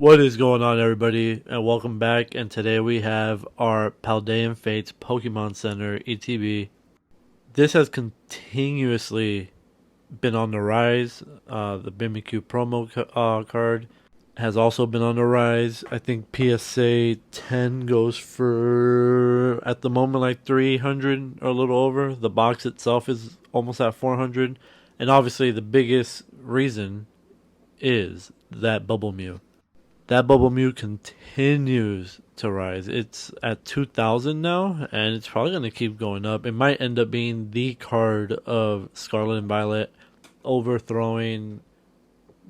What is going on, everybody, and welcome back. And today we have our Paldean Fates Pokemon Center ETB. This has continuously been on the rise. The Mimikyu promo card has also been on the rise. I think PSA 10 goes for, at the moment, like 300 or a little over. The box itself is almost at 400. And obviously, the biggest reason is that Bubble Mew. That Bubble Mew continues to rise. It's at 2,000 now, and it's probably going to keep going up. It might end up being the card of Scarlet and Violet, overthrowing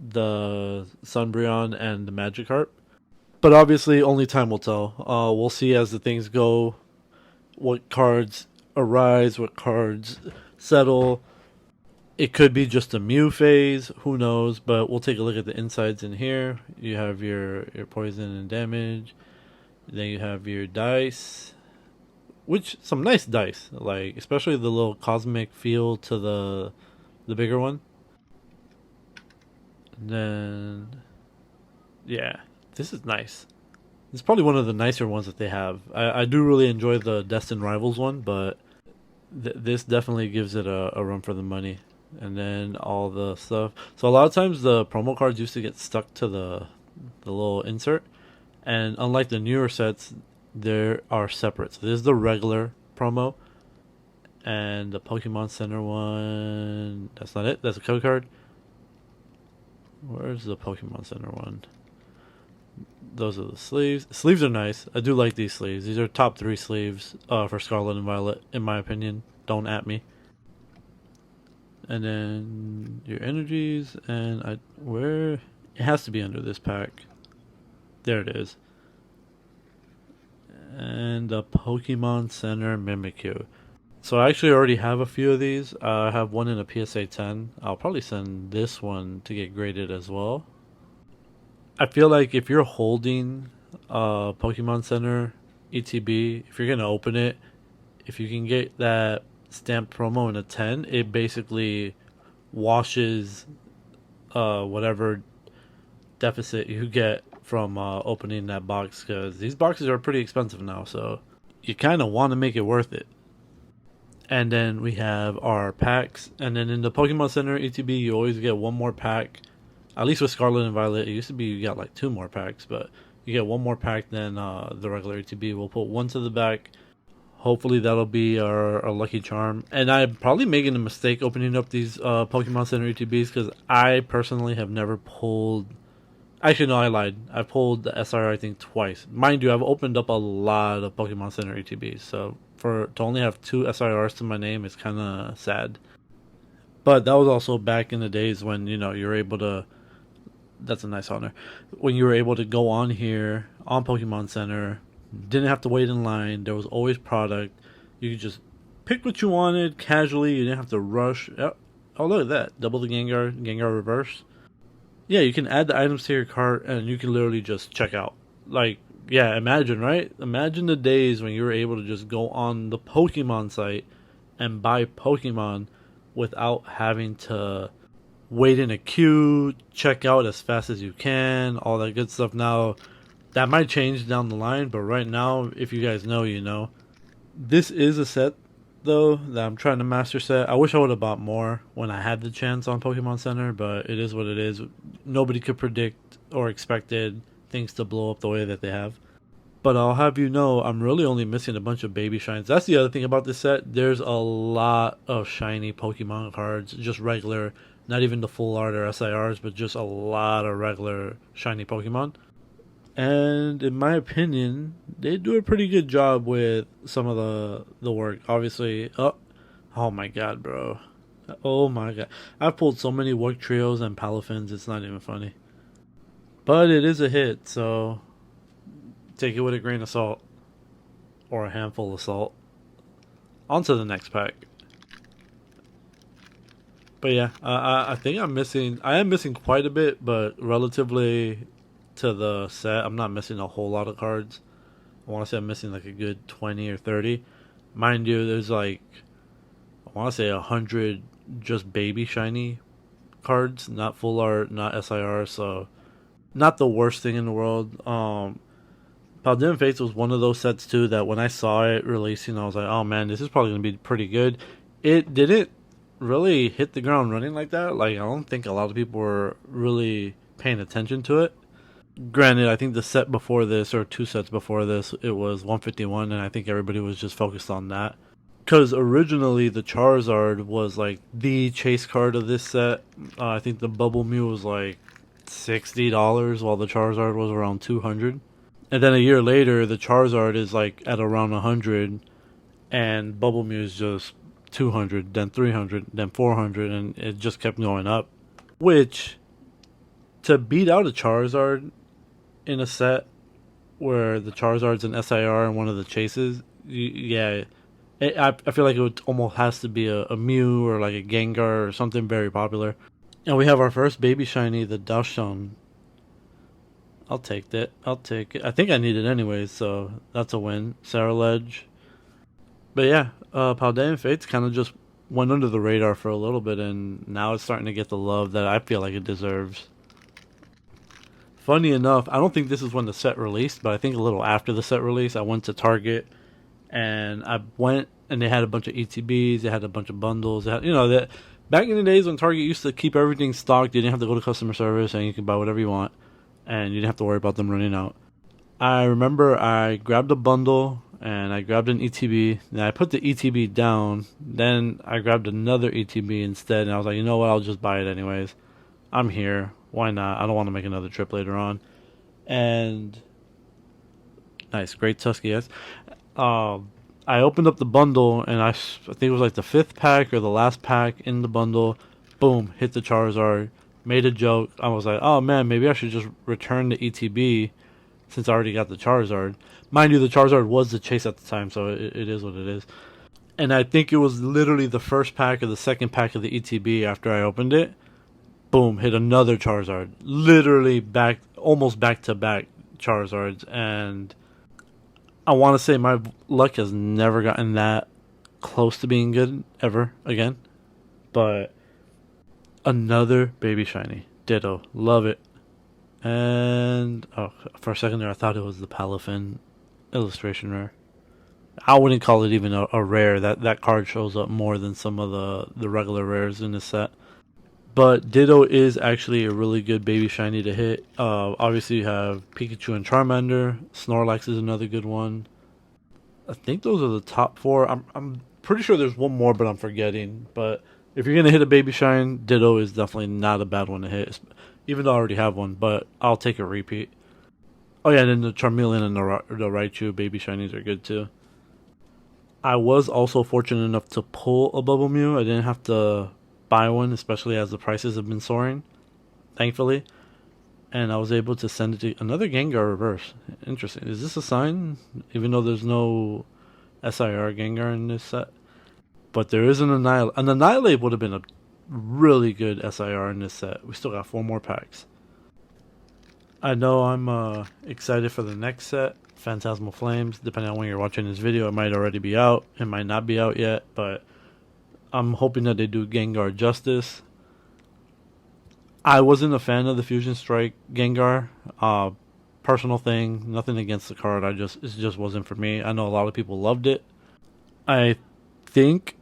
the Sunbreon and the Magikarp. But obviously, only time will tell. We'll see as the things go, what cards arise, what cards settle. It could be just a Mew phase, who knows, but we'll take a look at the insides in here. You have your poison and damage. Then you have your dice, which some nice dice, like especially the little cosmic feel to the bigger one. And then yeah, this is nice. It's probably one of the nicer ones that they have. I do really enjoy the Destined Rivals one, but this definitely gives it a run for the money. And then all the stuff. So a lot of times the promo cards used to get stuck to the little insert, and unlike the newer sets, they are separate. So this is the regular promo, and the Pokemon Center one. That's not it. That's a code card. Where's the Pokemon Center one? Those are the sleeves. Sleeves are nice. I do like these sleeves. These are top 3 sleeves for Scarlet and Violet, in my opinion. Don't at me. And then your energies, and where it has to be under this pack. There it is. And the Pokemon Center Mimikyu. So I actually already have a few of these. I have one in a PSA 10. I'll probably send this one to get graded as well. I feel like if you're holding Pokemon Center ETB, if you're gonna open it, if you can get that stamp promo in a 10, it basically washes whatever deficit you get from opening that box, because these boxes are pretty expensive now, so you kind of want to make it worth it. And then we have our packs, and then in the Pokemon Center ETB you always get one more pack, at least with Scarlet and Violet. It used to be you got like 2 more packs, but you get one more pack than the regular ETB. We'll put one to the back. Hopefully that'll be our lucky charm. And I'm probably making a mistake opening up these Pokemon Center ETBs, because I personally have never pulled... Actually, no, I lied. I pulled the SR, I think, twice. Mind you, I've opened up a lot of Pokemon Center ETBs, so to only have 2 SIRs to my name is kind of sad. But that was also back in the days when, you're able to... That's a nice honor. When you were able to go on here, on Pokemon Center... Didn't have to wait in line. There was always product. You could just pick what you wanted casually. You didn't have to rush. Oh, look at that. Double the Gengar reverse. Yeah, you can add the items to your cart and you can literally just check out. Like, yeah, imagine, right? Imagine the days when you were able to just go on the Pokemon site and buy Pokemon without having to wait in a queue, check out as fast as you can, all that good stuff. Now, that might change down the line, but right now, if you guys know, you know. This is a set, though, that I'm trying to master set. I wish I would have bought more when I had the chance on Pokemon Center, but it is what it is. Nobody could predict or expected things to blow up the way that they have. But I'll have you know, I'm really only missing a bunch of baby shines. That's the other thing about this set. There's a lot of shiny Pokemon cards, just regular, not even the full art or SIRs, but just a lot of regular shiny Pokemon. And in my opinion, they do a pretty good job with some of the work. Obviously, oh my god, bro. Oh my god. I've pulled so many work trios and Palafins, it's not even funny. But it is a hit, so take it with a grain of salt. Or a handful of salt. On to the next pack. But yeah, I think I am missing quite a bit, but relatively to the set, I'm not missing a whole lot of cards. I want to say I'm missing like a good 20 or 30. Mind you, there's like, I want to say 100 just baby shiny cards, not full art, not SIR, so Not the worst thing in the world. Paldean Fates was one of those sets too that when I saw it releasing, I was like, oh man, this is probably gonna be pretty good. It didn't really hit the ground running like that. Like I don't think a lot of people were really paying attention to it. Granted, I think the set before this, or two sets before this, it was 151, and I think everybody was just focused on that. Because originally the Charizard was like the chase card of this set. I think the Bubble Mew was like $60, while the Charizard was around 200. And then a year later, the Charizard is like at around 100, and Bubble Mew is just 200, then 300, then 400, and it just kept going up. Which, to beat out a Charizard in a set where the Charizard's an SIR in one of the chases, yeah, I feel like it would almost has to be a Mew or like a Gengar or something very popular. And we have our first baby shiny, the Dachshund. I'll take that. I'll take it. I think I need it anyways, so that's a win. Sarah Ledge. But yeah, Paldean Fates kind of just went under the radar for a little bit, and now it's starting to get the love that I feel like it deserves. Funny enough, I don't think this is when the set released, but I think a little after the set release, I went to Target and I went and they had a bunch of ETBs, they had a bunch of bundles. They had, that back in the days when Target used to keep everything stocked, you didn't have to go to customer service and you could buy whatever you want, and you didn't have to worry about them running out. I remember I grabbed a bundle and I grabbed an ETB. And I put the ETB down. Then I grabbed another ETB instead, and I was like, you know what? I'll just buy it anyways. I'm here. Why not? I don't want to make another trip later on. And nice, great Tusky, yes. I opened up the bundle, and I think it was like the fifth pack or the last pack in the bundle. Boom, hit the Charizard. Made a joke. I was like, oh man, maybe I should just return the ETB since I already got the Charizard. Mind you, the Charizard was the chase at the time, so it is what it is. And I think it was literally the first pack or the second pack of the ETB after I opened it. Boom, hit another Charizard. Literally almost back to back Charizards. And I want to say my luck has never gotten that close to being good ever again. But another baby shiny. Ditto. Love it. And for a second there, I thought it was the Palafin illustration rare. I wouldn't call it even a rare. That card shows up more than some of the regular rares in this set. But Ditto is actually a really good baby shiny to hit. Obviously, you have Pikachu and Charmander. Snorlax is another good one. I think those are the top four. I'm pretty sure there's one more, but I'm forgetting. But if you're gonna hit a baby shine, Ditto is definitely not a bad one to hit. Even though I already have one, but I'll take a repeat. Oh yeah, and then the Charmeleon and the Raichu baby shinies are good too. I was also fortunate enough to pull a Bubble Mew. I didn't have to buy one, especially as the prices have been soaring, thankfully. And I was able to send it to another Gengar reverse. Interesting. Is this a sign? Even though there's no SIR Gengar in this set. But there is an Annihilate. An Annihilate would have been a really good SIR in this set. We still got 4 more packs. I know I'm excited for the next set, Phantasmal Flames. Depending on when you're watching this video, it might already be out. It might not be out yet, but I'm hoping that they do Gengar justice. I wasn't a fan of the Fusion Strike Gengar. Personal thing, nothing against the card. It just wasn't for me. I know a lot of people loved it. I think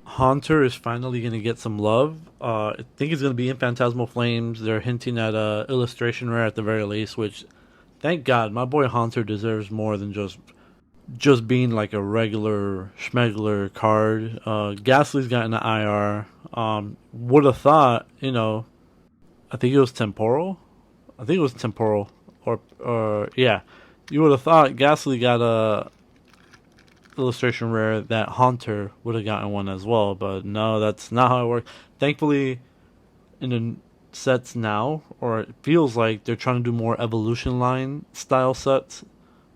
Haunter is finally going to get some love. I think it's going to be in Phantasmal Flames. They're hinting at a illustration rare at the very least, which, thank God, my boy Haunter deserves more than just being like a regular schmegler card. Ghastly's gotten an IR. Would have thought, I think it was temporal. Or yeah, you would have thought Ghastly got a illustration rare that Haunter would have gotten one as well, but no, that's not how it works. Thankfully, in the sets now, or it feels like they're trying to do more evolution line style sets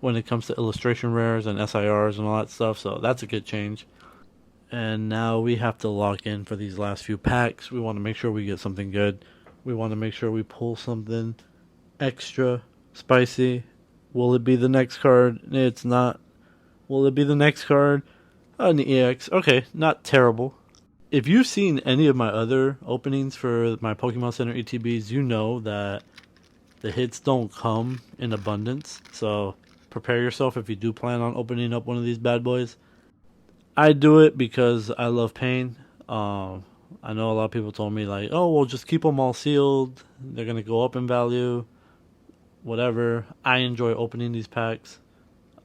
when it comes to illustration rares and SIRs and all that stuff, so that's a good change. And now we have to lock in for these last few packs. We want to make sure we get something good. We want to make sure we pull something extra spicy. Will it be the next card? It's not. Will it be the next card? An EX. Okay, not terrible. If you've seen any of my other openings for my Pokemon Center ETBs, you know that The hits don't come in abundance, so prepare yourself if you do plan on opening up one of these bad boys. I do it because I love pain. I know a lot of people told me like, "Oh, well, just keep them all sealed. They're gonna go up in value, whatever." I enjoy opening these packs.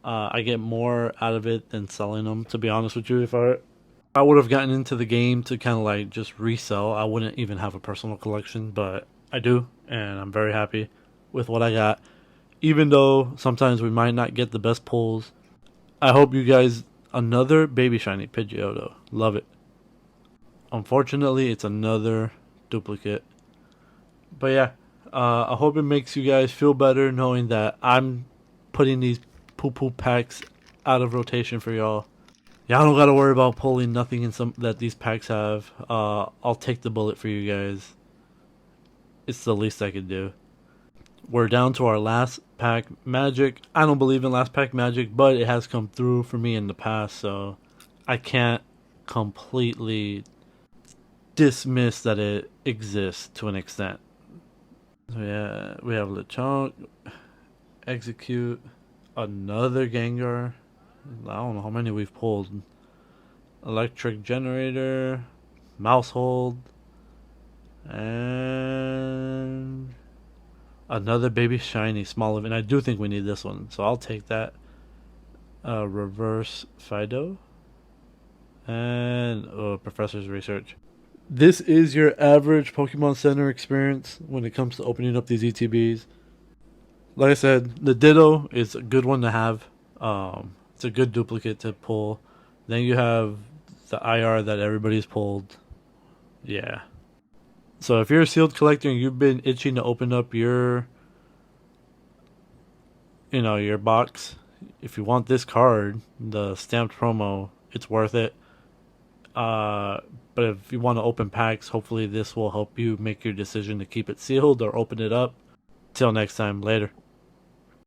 I get more out of it than selling them. To be honest with you, if I would have gotten into the game to kind of like just resell, I wouldn't even have a personal collection, but I do, and I'm very happy with what I got. Even though sometimes we might not get the best pulls, I hope you guys another baby shiny Pidgeotto. Love it. Unfortunately, it's another duplicate. But yeah, I hope it makes you guys feel better knowing that I'm putting these poo poo packs out of rotation for y'all. Y'all don't gotta worry about pulling nothing in some that these packs have. I'll take the bullet for you guys. It's the least I could do. We're down to our last pack magic. I don't believe in last pack magic, but it has come through for me in the past, so I can't completely dismiss that it exists to an extent. So yeah, we have Lechonk, Execute, another Gengar. I don't know how many we've pulled. Electric Generator, Mousehold, and another baby shiny small and I do think we need this one, so I'll take that. Reverse Fido and Professor's Research. This is your average Pokemon Center experience when it comes to opening up these ETBs. Like I said, the Ditto is a good one to have. It's a good duplicate to pull. Then you have the IR that everybody's pulled. Yeah. So if you're a sealed collector and you've been itching to open up your your box, if you want this card, the stamped promo, it's worth it. But if you want to open packs, hopefully this will help you make your decision to keep it sealed or open it up. Till next time, later.